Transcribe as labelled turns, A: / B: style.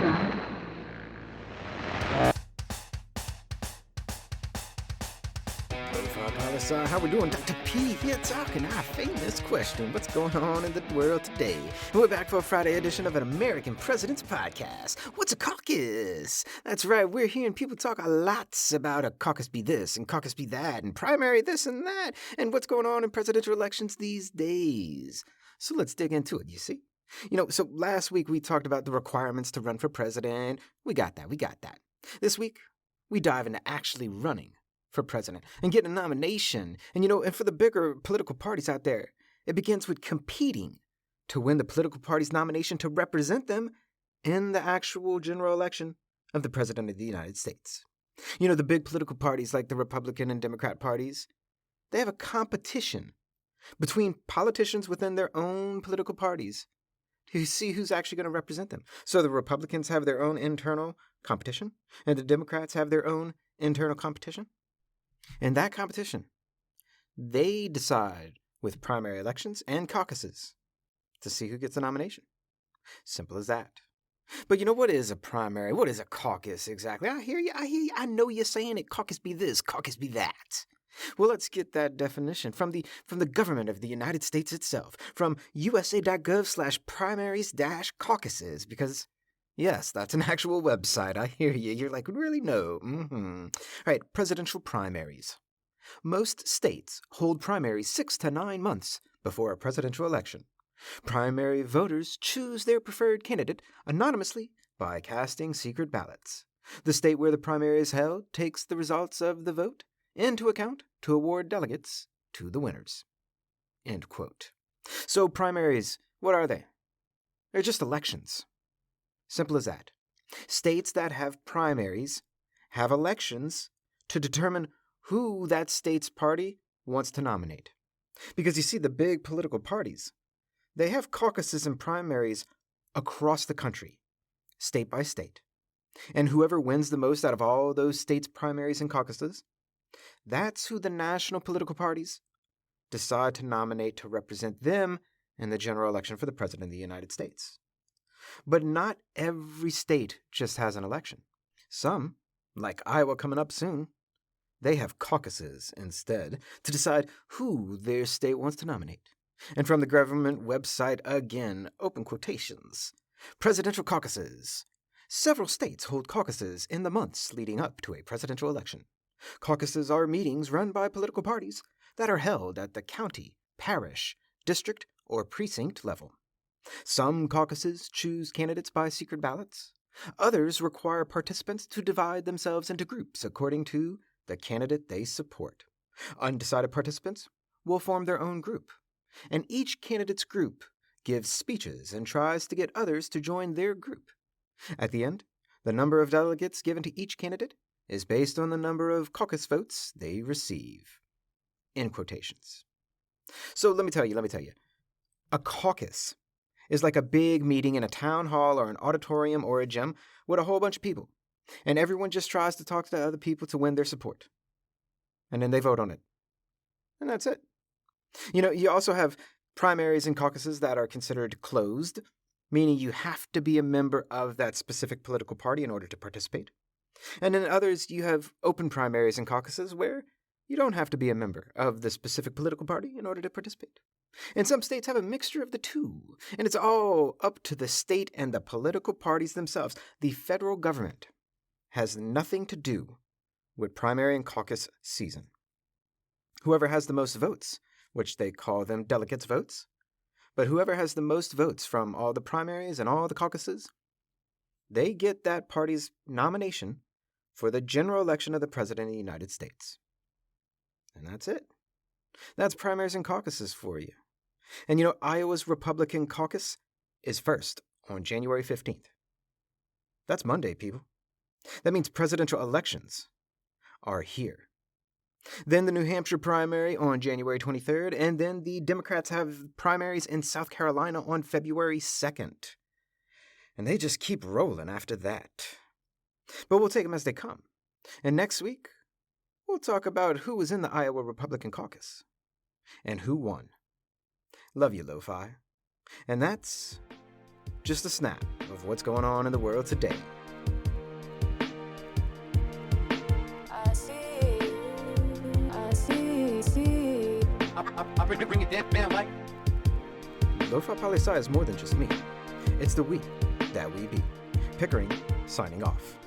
A: Lofi Poli Sci, how we doing? Dr. P here talking our famous question. What's going on in the world today? And we're back for a Friday edition of an American President's Podcast. What's a caucus? That's right, we're hearing people talk a lot about a caucus be this and caucus be that and primary this and that and what's going on in presidential elections these days. So let's dig into it, you see? So last week we talked about the requirements to run for president. We got that. This week, we dive into actually running for president and getting a nomination. And for the bigger political parties out there, it begins with competing to win the political party's nomination to represent them in the actual general election of the President of the United States. The big political parties like the Republican and Democrat parties, they have a competition between politicians within their own political parties to see who's actually going to represent them. So the Republicans have their own internal competition, and the Democrats have their own internal competition. In that competition, they decide with primary elections and caucuses to see who gets a nomination. Simple as that. But what is a primary? What is a caucus exactly? I hear you. I know you're saying it. Caucus be this, caucus be that. Well, let's get that definition from the government of the United States itself, from usa.gov/primaries-caucuses, because yes, that's an actual website. I hear you. You're like, really? No. All right, presidential primaries. Most states hold primaries 6 to 9 months before a presidential election. Primary voters choose their preferred candidate anonymously by casting secret ballots. The state where the primary is held takes the results of the vote into account to award delegates to the winners. End quote. So primaries, what are they? They're just elections. Simple as that. States that have primaries have elections to determine who that state's party wants to nominate. Because you see, the big political parties, they have caucuses and primaries across the country, state by state. And whoever wins the most out of all those states' primaries and caucuses, that's who the national political parties decide to nominate to represent them in the general election for the President of the United States. But not every state just has an election. Some, like Iowa coming up soon, they have caucuses instead to decide who their state wants to nominate. And from the government website again, open quotations, presidential caucuses. Several states hold caucuses in the months leading up to a presidential election. Caucuses are meetings run by political parties that are held at the county, parish, district, or precinct level. Some caucuses choose candidates by secret ballots. Others require participants to divide themselves into groups according to the candidate they support. Undecided participants will form their own group, and each candidate's group gives speeches and tries to get others to join their group. At the end, the number of delegates given to each candidate is based on the number of caucus votes they receive. End quotations. So let me tell you, a caucus is like a big meeting in a town hall or an auditorium or a gym with a whole bunch of people. And everyone just tries to talk to other people to win their support. And then they vote on it. And that's it. You also have primaries and caucuses that are considered closed, meaning you have to be a member of that specific political party in order to participate. And in others, you have open primaries and caucuses where you don't have to be a member of the specific political party in order to participate. And some states have a mixture of the two, and it's all up to the state and the political parties themselves. The federal government has nothing to do with primary and caucus season. Whoever has the most votes, which they call them delegates' votes, but whoever has the most votes from all the primaries and all the caucuses, they get that party's nomination for the general election of the President of the United States. And that's it. That's primaries and caucuses for you. And Iowa's Republican caucus is first on January 15th. That's Monday, people. That means presidential elections are here. Then the New Hampshire primary on January 23rd, and then the Democrats have primaries in South Carolina on February 2nd. And they just keep rolling after that. But we'll take them as they come. And next week, we'll talk about who was in the Iowa Republican caucus and who won. Love you, Lo-Fi. And that's just a snap of what's going on in the world today.
B: I'll bring it down, Mike.
A: Lofi Poli Sci is more than just me. It's the we that we be. Pickering, signing off.